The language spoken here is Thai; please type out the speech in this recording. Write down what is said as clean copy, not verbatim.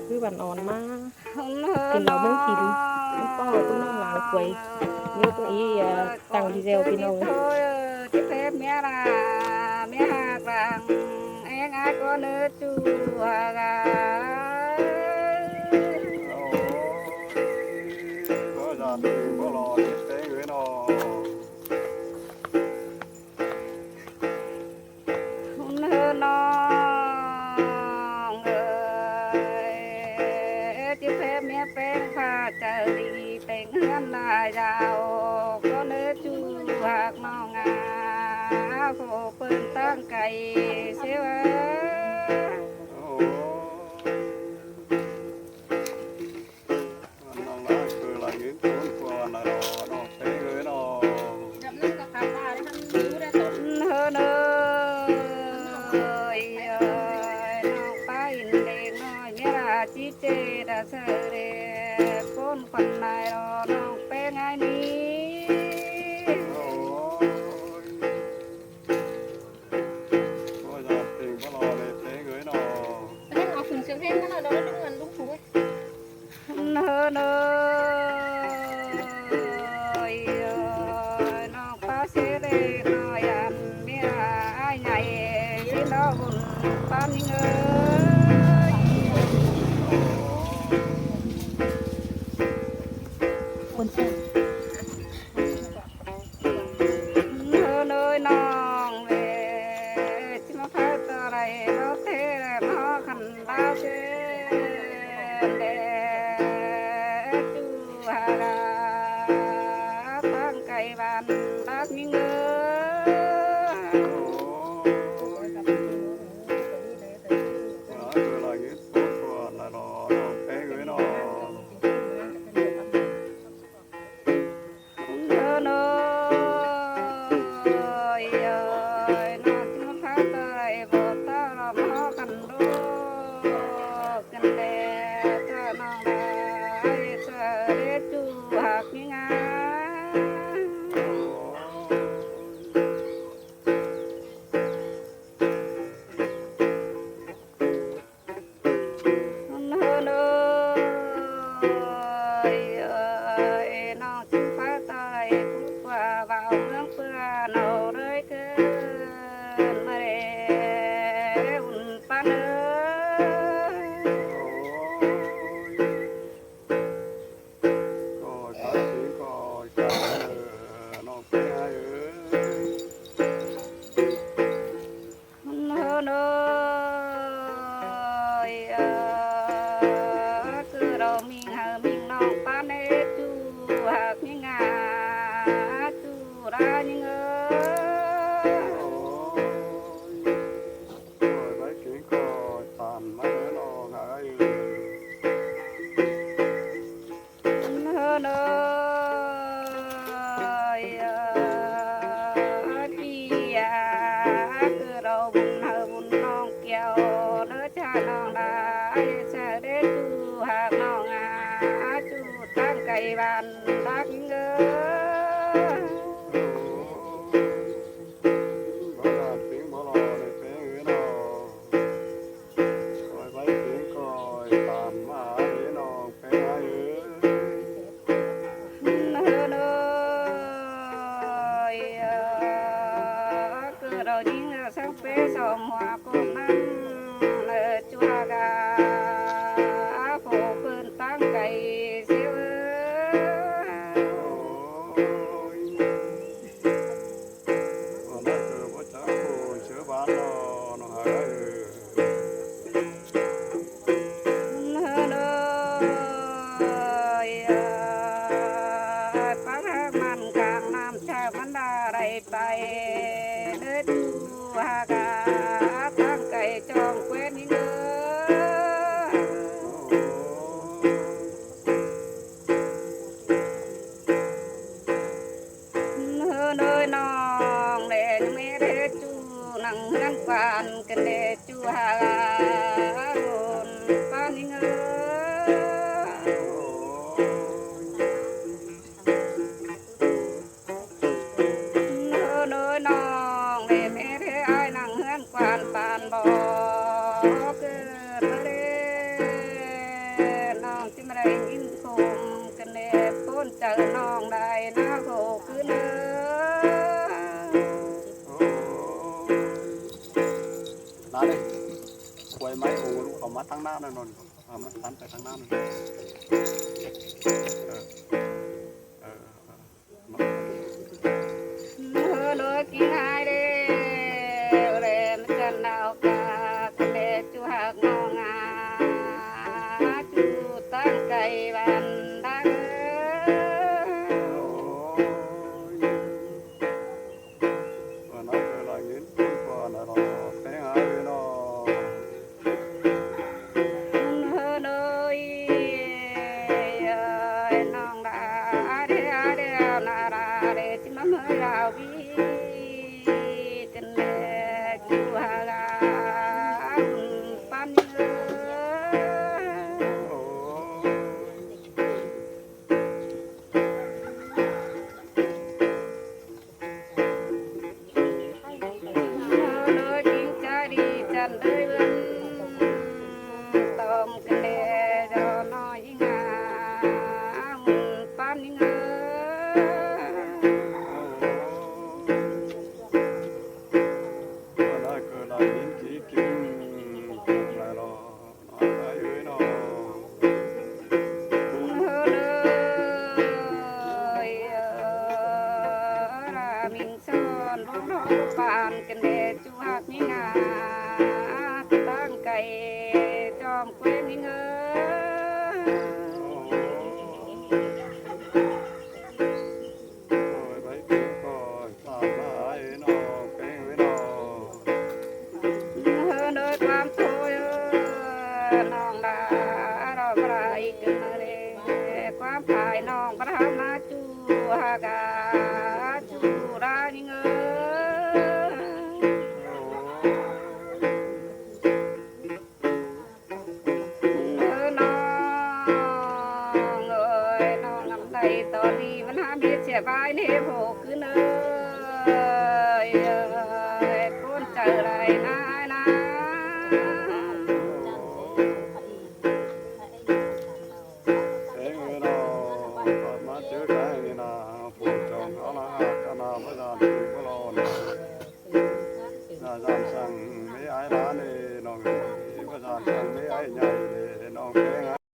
คือวันอ่อนมากกินเราเมืองทินมันก็ต้องน้องหลางควยนิ้วตรงอีตังดีเซลพี่น้องที่เพชรเมียราเมียหากรังเอ็งอาก็เนื้อจูหากาcó gia đình có lo tiếp tế người nó เนื้อน้องเอ๋ยที่เพชรเมียเป็นข้าเจอดีเป็นเฮือนนายดาวก็เนื้อจูหากน้องอาโผเปิ้นตั้งไก่เสียว nó là cứ là những cuốn qua là nó tế người nó เฮ้อเนยน้องไปเด็กน้อยเมียจีเจดาเสเรคนคนนายรอน้องเป็นไงนี้ có gia đình có lo để tế người nó เล่นเอาขึ้นเสียงเพลงกันหน่อยเราได้ดึงเงินลูกถุง เฮ้อเนยน้องป้าเสเรน้อยอันเมียไอ้ใหญ่ที่น้องบุญปานยิงเอ้ย คนเสียง เนยน้องเวที่มาพักอะไรเราเทน้อขันดาวเชเดจูฮาราตั้งไก่บ้านรักยิ่งเอ้ย cứ là những cuốn qua là nó tế người nó เนยน้องที่มาพักอะไรบอกตาเราหอกันดูกันแดดถ้าน้องได้เธอเดจูหักยิ่งอ่ะ น้องจึงฟ้าตายผู้กว่าเบาเมืองเพื่อเอาเลยเกินมาเรอุ่นปานเอ้ย có gia đình có cha nó tế ai ơi คือเรามีเฮามีน้องปานเอจูหักยิ่งอ่ะจูรายิ่งเอ้ย rồi mấy chuyện có tàn mấy đứa nó gái คือเราบุญเฮาบุญน้องเกี่ยวเนื้อชาน้องได้เสด็จจูหากน้องอาจูตั้งไก่บ้านรักเงอ có gia đình có lo để tế người nó rồi mấy chuyện có tàn mà ai nó tế ai ơi คือเรายิ่งสังเปสมหัวกบนั้นจัวกาโผเปิ้นตั้งไก่เสียว ôi còn nó chưa có cháu cô chữa bán nó hại aiปักมันกลางน้ำชามันดาไรไปเดินดูหากาตั้งไก่จองเว้นเงอ nơi non để mẹ để chú nắng nắng quan cái để chú hà hồn pan ngơ nơi non để mẹ để ai nắng nắng quan pan bò cứ จอน้องได้นะโผคือเนื้อ โอ้นั่นเลยควยไม้โอ้ลูกเอามาตั้งหน้านั่นนนเอามาตันไปตั้งหน้านั่นมา lối kinh ai đê lệ mà chân nào cả con đê chú hạc ngò ngà chú tăng cây bàn đá nó trở lại những con nó cái ai nó lối nong đã đê na ra đê chỉ mắm hơi rào bi chân đê chú hạc pan nhớ lối kinh trái đi chân đời vân tôm kinh đê cho nó ngà pan nhớ nó cứ lại những chỉ kinh lại nó ai ơi nó mình son bóng đó bàn cần để chú hạt mi ngà tăng cày chom quê mi ngơ rồi mấy cái coi sao lại nó cái với nó nơiความthôiน้องดาเราปลายกันเลยความภายน้องประทำนาจูฮากาจูรานิเงน้องเอ้ยน้องลำไส้ตอนนี้มันหาเบียดเสียบายนี่โผขึ้นเอ้ยคนเจอไรนะนะ cái người nó còn mà chưa cái này là phụ chồng nó là cái nào bây giờ thì có lo này là giảm sang mấy ai đá này nó bây giờ sang mấy ai nhảy để nó cái